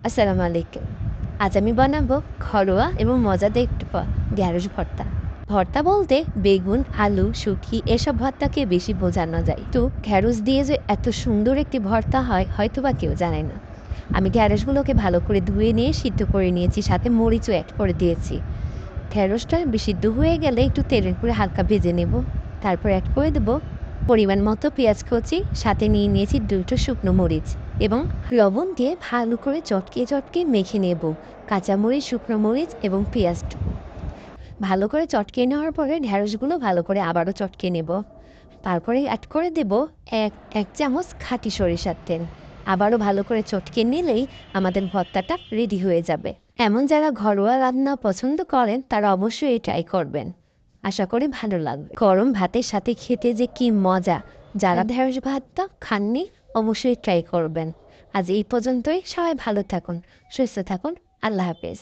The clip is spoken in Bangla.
আসসালামু আলাইকুম। আজ আমি বানাবো ঘরোয়া এবং মজাদার একটু ঢ্যাঁড়স ভর্তা। ভর্তা বলতে বেগুন, আলু, শুঁটকি এসব ভর্তাকে বেশি বোঝানো যায়। তো ঢ্যাঁড়স দিয়ে যে এত সুন্দর একটি ভর্তা হয় হয়তোবা কেউ জানে না। আমি ঢ্যাঁড়সগুলোকে ভালো করে ধুয়ে নিয়ে সিদ্ধ করে নিয়েছি, সাথে মরিচও অ্যাড করে দিয়েছি। ঢ্যাঁড়সটা সিদ্ধ হয়ে গেলে একটু তেলের করে হালকা ভেজে নেব। তারপর অ্যাড করে দেবো পরিমাণ মতো পেঁয়াজ কুচি, সাথে নিয়ে নিয়েছি ২টো শুকনো মরিচ এবং লবণ দিয়ে ভালো করে চটকে চটকে মেখে নেব কাঁচামরিচ, শুকনো মরিচ এবং পেঁয়াজটুকু। ভালো করে চটকে নেওয়ার পরে ঢ্যাঁড়সগুলো ভালো করে আবারও চটকে নেব। তারপরে অ্যাড করে দেব এক এক চামচ খাঁটি সরিষার তেল। আবারও ভালো করে চটকে নিলেই আমাদের ভর্তাটা রেডি হয়ে যাবে। এমন যারা ঘরোয়া রান্না পছন্দ করেন তারা অবশ্যই ট্রাই করবেন। আশা করি ভালো লাগবে। গরম ভাতের সাথে খেতে যে কি মজা! যারা ঢেঁড়স ভাতটা খাননি অবশ্যই ট্রাই করবেন। আজ এই পর্যন্তই। সবাই ভালো থাকুন, সুস্থ থাকুন। আল্লাহ হাফেজ।